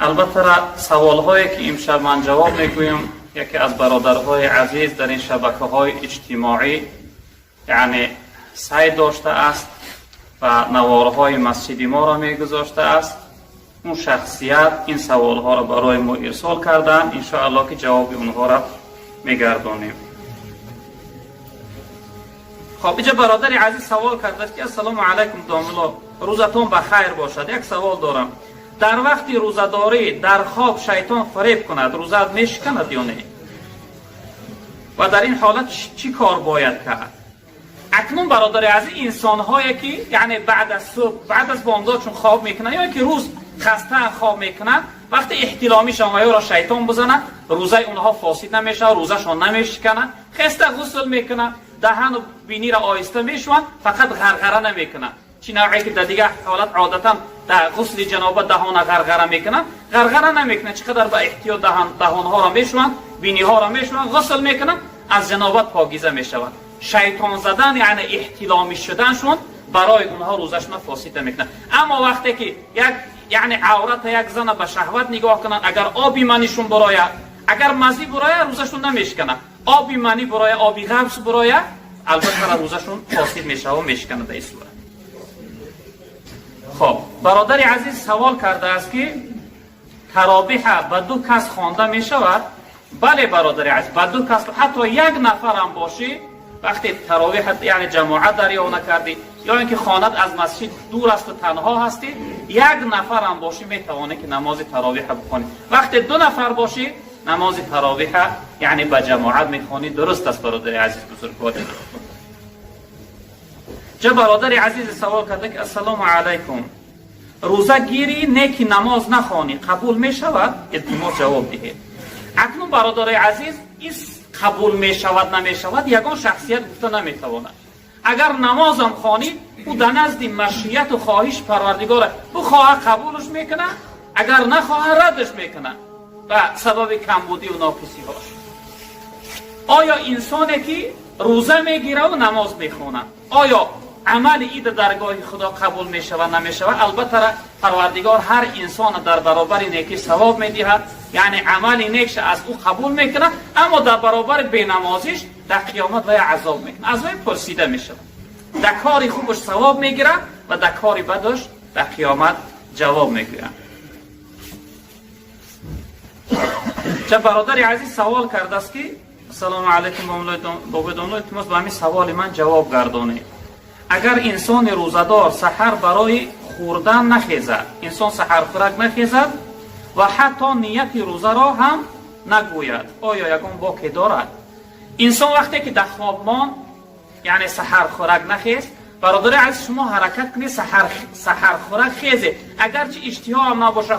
البته سوال‌هایی که امشب من جواب میگویم یکی از برادرهای عزیز در این شبکه‌های اجتماعی یعنی سعی داشته است و نوارهای مسجدی ما را میگذاشته است. اون شخصیت این سوال‌ها را برای ما ارسال کردن، ان شاء الله که جواب اونها را میگردانیم. خب اینجا برادر عزیز سوال کرده که السلام علیکم داملا، روزتون بخیر باشد. یک سوال دارم، در وقت روزداری در خواب شیطان فریب کند روزت میشکند یا نه؟ و در این حالت چی کار باید کرد؟ اکنون برادر عزیز انسان هایی که یعنی بعد از صبح بعد از بامداد چون خواب میکنن یا که روز خسته خواب میکنن، وقتی احتلامی شامایه را شیطان بزنه روزه اونها فاسد نمیشه، روزشان نمیشکنه، خسته غسل میکنه، دهن و بینی را آهسته میشوند، فقط غرغره نمیکنه. چی نوعی که در دیگه حالت عادتا در غسل جنابت دهان غرغره میکنن، غرغره نمیکنه، چقدر با احتیاط دهان ها را میشوند، بینی ها را میشوند، غسل میکنن، از جنابت پاکیزه میشوند. شیطان زدن یعنی احتلامی شدنشون برای اونها روزشون فاسد میکنه. اما وقتی که یعنی عورت یک زن به شهوت نگاه کنن، اگر آبی منیشون برایه، اگر مزی برایه روزشون نمیشکنه، آبی منی برایه، آبی غبس برایه، البته روزشون فاسد میشه و میشکنه در این صورت. خب برادر عزیز سوال کرده است که تراویح به دو کس خوانده می شود؟ بله برادر عزیز، به دو کس، حتی یک نفر هم باشی، وقتی تراویح یعنی جماعت دریافت نکردی یا اینکه خانت از مسجد دور است و تنها هستی، یک نفر هم باشی می توانی که نماز تراویح بخوانی. وقتی دو نفر باشی نماز تراویح یعنی به جماعت میخوانی. درست است برادر عزیز بزرگوار. جا برادر عزیز سوال کرده که السلام علیکم، روزه گیری نیکی نماز نخوانی قبول می شود؟ التماس جواب دهید. اکنون برادر عزیز این قبول می شود نمی شود یگان شخصیت گفته نمی تواند. اگر نمازم خوانی او در نزد مشیت و خواهش پروردگار بخواه قبولش میکنه، اگر نخواه ردش میکنه و سبب کمبودی و ناقصی هاش. آیا انسانی که روزه میگیره و نماز میخونه آیا عمل اید درگاه خدا قبول می شود نمی شود؟ البته پروردگار هر انسان در برابر نیکی ثواب می دهد، یعنی عمل نیکش از او قبول میکنه، اما در برابر بینمازیش در قیامت وی عذاب میکنه، از وی پرسیده می شود. در کاری خوبش ثواب میگیره و در کاری بدش در قیامت جواب میگیره. چه برادر عزیز سوال کرده است که السلام علیکم بابا داملو، التماس به همین سوال من جواب گردانید. اگر انسان روزدار سحر برای خوردن نخیزد، انسان سحر خورک نخیزد و حتی نیت روزه را هم نگوید، آیا یگان باکی دارد؟ انسان وقتی که در خواب مان یعنی سحر خورک نخیز، برادر عزیز شما حرکت کنید سحر خورک خیزه، اگرچه اشتها هم نباشه،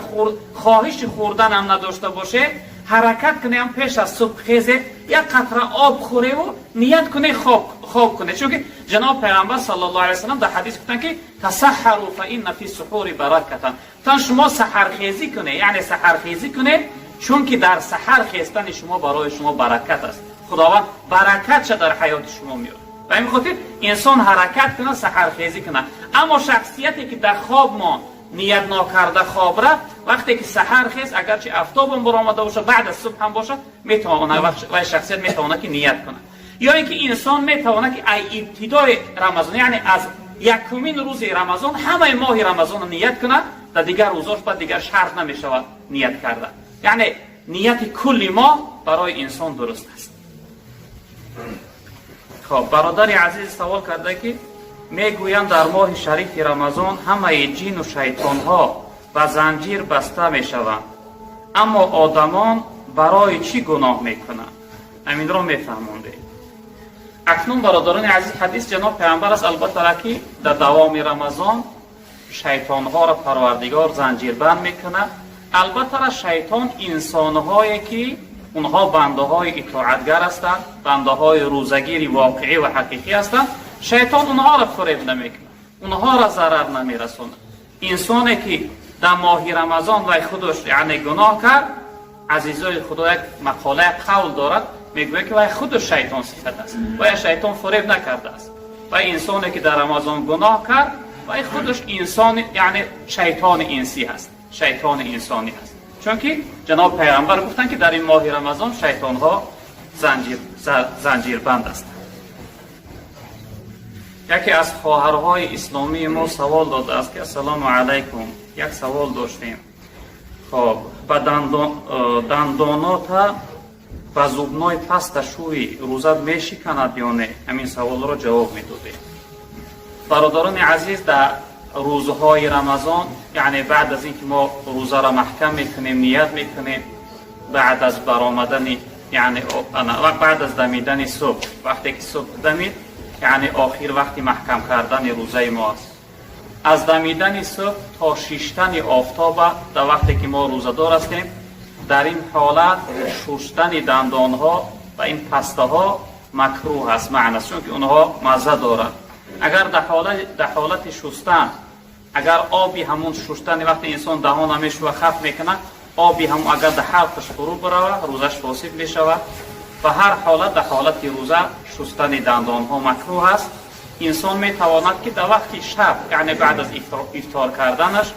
خواهش خوردن هم نداشته باشه، حرکت کنه هم پیش از صبح خیزه، یک قطره آب خوره و نیت کنه خواب کنه. چون که جناب پیغمبر صلی الله علیه و سلم در حدیث گفتن که تسحروا فإن فی السحور برکة، تا شما سحرخیزی کنه یعنی سحرخیزی کنه، چون که در سحر خیستن شما برای شما برکت است، خداوند برکت چه در حیات شما میاره. و این خاطر انسان حرکت کنه سحرخیزی کنه. اما شخصیتی که در خواب ما نیت ناکرده خواب رفت، وقتی که سحر خیز اگرچه آفتاب هم برآمده باشه بعد از صبح هم باشه میتونه و شخصیت میتونه که نیت کنه. یا اینکه انسان میتونه که ای ابتدای رمضان یعنی از یکمین روز رمضان همه ماه رمضان نیت کنه، در دیگر روزاش بعد دیگر شرط نمیشود نیت کرده. یعنی نیت کلی ماه برای انسان درست است. خب برادر عزیز سوال کرده که میگویند در ماه شریف رمضان همه جن و شیطان ها و زنجیر بسته میشوند، اما آدمان برای چی گناه میکنند؟ همین را میفهمونده. اکنون برادران عزیز حدیث جناب پیامبر است البته که در دوام رمضان شیطان ها را پروردگار زنجیر بند میکنه. البته شیطان انسان هایی که اونها بنده های اطاعتگر هستند، بنده های روزگیری واقعی و حقیقی هستند، شیطان اونها را فریب نمیکنه، اونها را ضرر نمیرسونه. انسانی که در ماه رمضان و خودش یعنی گناه کرد، عزیزای خدا یک مقاله قول دارد میگوید که وای خودش شیطان صفت است، وای شیطان فریب نکرده است. و انسانی که در رمضان گناه کرد وای خودش انسان یعنی شیطان انسی هست، شیطان انسانی هست. چون که جناب پیغمبر گفتن که در این ماه رمضان شیطان ها زنجیر بند است. یکی از خواهرهای اسلامی ما سوال داده است که السلام علیکم، یک سوال داشتیم. خب با دندانات و زبنای پست شوی روزه میشکند یا نه؟ همین سوال را جواب میدادیم. برادران عزیز، در روزهای رمضان، یعنی بعد از اینکه ما روزه را محکم میکنیم، نیت میکنیم، بعد از برآمدن، یعنی بعد از دمیدن صبح، وقتی که صبح دمید، یعنی آخر وقتی محکم کردن روزه ما است. از دمیدن صبح تا شیشتن آفتاب در وقتی که ما روزه دار هستیم، در این حالت شستن دندان ها و این پسته ها مکروه است، معنی است، چون که اونها مزه دارند. اگر در حالت شستن، اگر آبی همون شستن وقتی انسان دهان همیشه و خف میکنه، آبی هم اگر در حلقش فرو بروه روزش فاسد میشود. و هر حالت در حالت روزه شستن دندان ها مکروه است. انسان میتواند که در وقت شب، یعنی بعد از افطار کردنش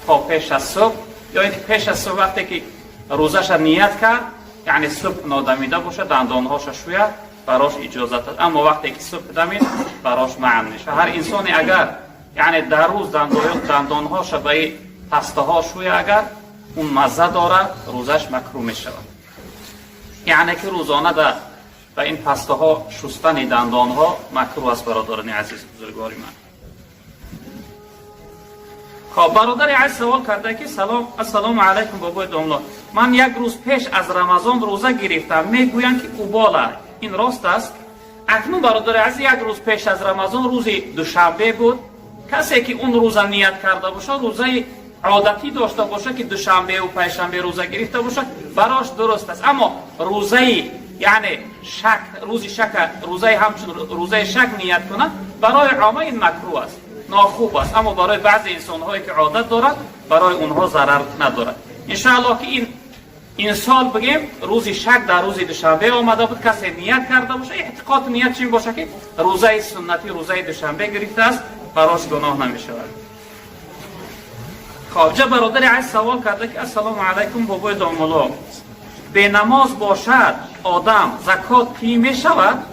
تا پیش از صبح، یا اینکه پیش از صبح وقتی که روزش نیت کرد، یعنی صبح نادمیده باشه، دندان هاش شوید، براش اجازه است. اما وقتی که صبح دمید براش معنی میشه. هر انسانی اگر یعنی در روز دندان هاش به پسته ها شوید، اگر اون مزه داره، روزش مکروه میشود. یعنی که روزانه در این پسته ها شستن دندان ها مکروه است. برادران عزیز بزرگواری من، خب برادر عزیز سوال کرده که السلام علیکم بابای داملا، من یک روز پیش از رمضان روزه گرفتم، میگویند که اوباله، این راست است؟ اکنون برادر عزیز یک روز پیش از رمضان روز دوشنبه بود. کسی که اون روزه نیت کرده باشه، روزه عادتی داشته باشه که دوشنبه و پنجشنبه روزه گرفته باشه، براش درست است. اما روزه یعنی شک، روزه همچون روزه شک نیت کنه، برای عامه این مکروه است، ناخوب است. اما برای بعضی انسان هایی که عادت دارد، برای اونها ضرر ندارد. ان شاء الله که این سال بگیم روز شک در روز دوشنبه آمده بود، کسی نیت کرده باشه، اعتقاد نیت چین باشه که روزه سنتی روزه دوشنبه گرفته است، براش گناه نمیشود. خب جا برادر عزیز سوال کرده که السلام علیکم بابای داملا، به نماز باشد آدم زکات پی می شود؟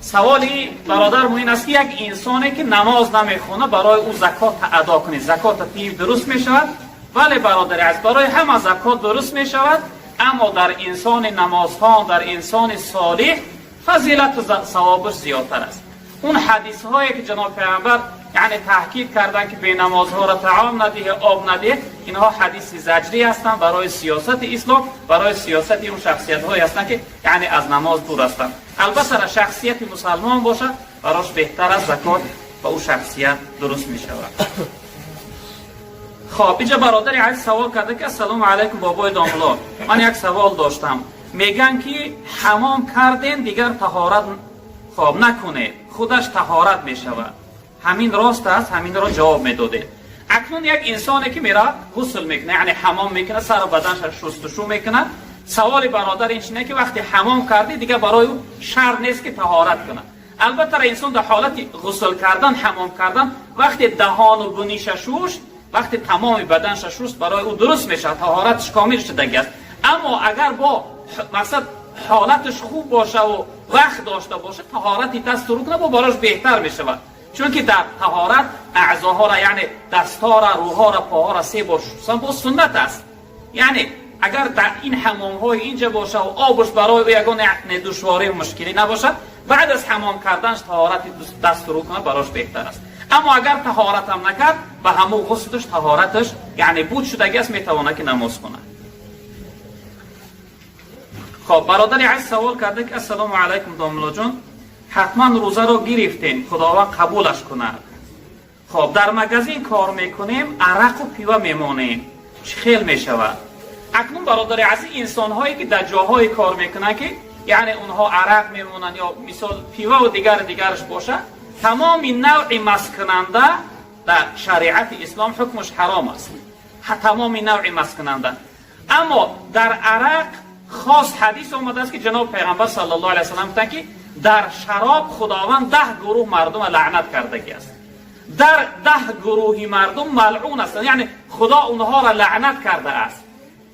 سوالی برادر این است که یک انسانی که نماز نمیخونه برای او زکات ادا کنی، زکات پی درست می شود؟ بله برادر عزیز، برای همه زکات درست می شود، اما در انسان نمازخوان، در انسان صالح فضیلت و ثوابش زیادتر است. اون حدیث هایی که جناب پیغمبر یعنی تحقیق کردن که به نمازها را طعام ندهه، آب ندهه، اینها حدیث زجری هستند برای سیاست اسلام، برای سیاست اون شخصیت هایی هستند که یعنی از نماز دور هستند. البته شخصیت مسلمان باشه، براش بهتر از زکات و اون شخصیت درست می شود. خب اینجا برادر عزیز سوال کرده که السلام علیکم بابای داملا، من یک سوال داشتم، میگن که حمام کردین دیگر طهارت خواب نکنه، خودش طهارت می شود، همین راست است؟ همین را جواب میداده. اکنون یک انسانی که میره غسل میکنه، یعنی حمام میکنه، سر بدنش شستشو میکنه، سوال برادر اینه که وقتی حمام کرده دیگه برای او شرط نیست که طهارت کنه. البته انسان در حالت غسل کردن، حمام کردن، وقتی دهان و بنیش شوشت، وقتی تمام بدنش شست، برای او درست میشه، طهارتش کامل شده است. اما اگر با مقصد حالتش خوب باشه و وقت داشته باشه، طهارتی دست رو کنه، با براش بهتر میشه. چون که در طهارت اعضاها را، یعنی دستها را، روها را، پاها را 3 بار شستن با سنت است. یعنی اگر در این حمام های اینجا باشه و آبش برای او یگان دشواری و مشکلی نباشه، بعد از حمام کردنش طهارت دست رو کنه، براش بهتر است. اما اگر طهارت هم نکرد، به همون غسلش طهارتش یعنی بود شدگی است، میتونه که نماز کنه. خب برادر عزیز سوال کرده که السلام علیکم داملا جان، حتما روزه رو گرفتین، خداوند قبولش کند. خب در مغازین کار میکنیم، عرق و پیوه میمانیم، چه خیل میشود؟ اکنون برادر عزیز انسان هایی که در جاهای کار میکنن که یعنی اونها عرق میمونن یا مثال پیوه و دیگرش باشه، تمام نوع مسکننده در شریعت اسلام حکمش حرام است، تمام نوع مسکننده. اما در عرق خاص حدیث آمده است که جناب پیغمبر صلی الله علیه و سلم گفتند که در شراب خداوند 10 گروه مردم لعنت کرده است. در 10 گروهی مردم ملعون هستند، یعنی خدا اونها را لعنت کرده است.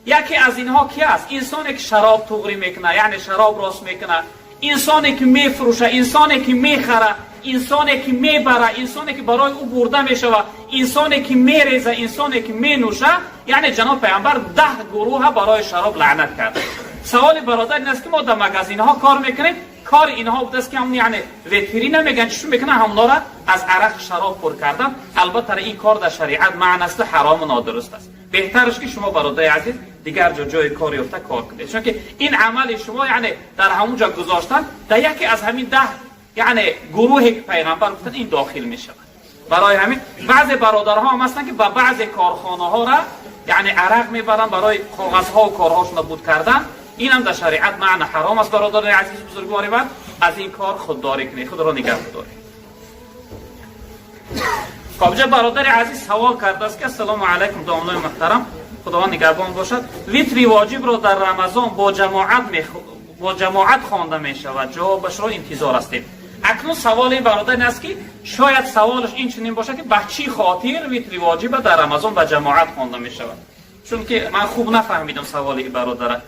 یکی از اینها کی است؟ انسانی که شراب توغری میکنه، یعنی شراب راست میکنه، انسانی که میفروشه، انسانی که میخره، انسانی که میبره، انسانی که برای او برده میشوه، انسانی که میریزه، انسانی که مینوشه. یعنی جناب پیامبر 10 گروه برای شراب لعنت کرد. سوال برادر این است که ما در مغازین ها کار میکنیم، کار اینها بوده است که هم یعنی ویترین نمیگن چشون میکنه همونا را از عرق شراب پر کردن. البته این کار در شریعت معنی است حرام و نادرست است. بهترش که شما برادر عزیز دیگر جای کار یافته کار کنید، چون که این عمل شما یعنی در همونجا گذاشتن در یکی از همین 10 یعنی گروهی که پیغمبر گفتن این داخل میشه. برای همین بعضی برادرها هم هستن که با بعضی کارخانه ها را یعنی عرق میبرن برای کاغذها و کارهاشون نابود کردن. این هم در شریعت معنی حرام است. برادر عزیز بزرگواری من از این کار خودداری کنید، خود را نگه دارید. خب برادر عزیز سوال کرده است که السلام علیکم دامنای محترم، خداوند نگهبان باشد، ویتری واجب را در رمضان با جماعت خوانده می شود؟ جوابش را انتظار هستیم. اکنون سوال این برادر این است که شاید سوالش این چنین باشه که به چی خاطر ویتری واجب در رمضان با جماعت خوانده می شود؟ چون که من خوب نفهمیدم سوال این برادر.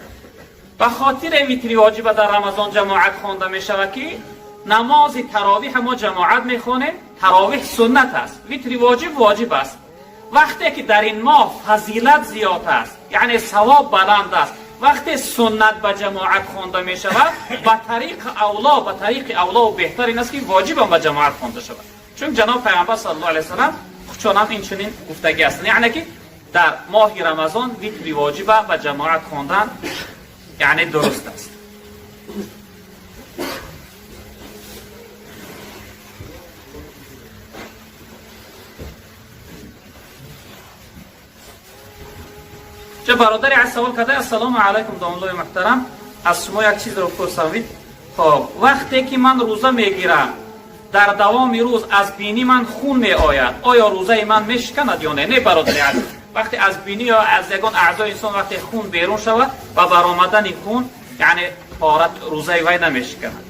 به خاطر ویتری واجب در رمضان جماعت خوانده می شود که نماز تراویح ما جماعت میخونه، تراویح سنت است، ویتری واجب است. وقتی که در این ماه فضیلت زیاد است یعنی ثواب بلند است، وقتی سنت به جماعت خوانده می شود به طریق اولا و بهتر این است که واجب هم به جماعت خوانده شود. چون جناب پیامبر صلی الله علیه و سلم چون هم این چنین گفتگی است، یعنی که در ماه رمضان ویتری واجب به جماعت خواندن یعنی درست است. چه برادری از سوال کرده السلام علیکم دامنای محترم، از شما یک چیز رو پرسید. خب وقتی که من روزه میگیرم در دوام روز از بینی من خون می آید، آیا روزه من میشکند یا نه؟ نه برادری عزیز، وقتی از بینی یا از یگان اعضای انسان وقتی خون بیرون شود و برآمدن خون یعنی روزه وی نمیشکند.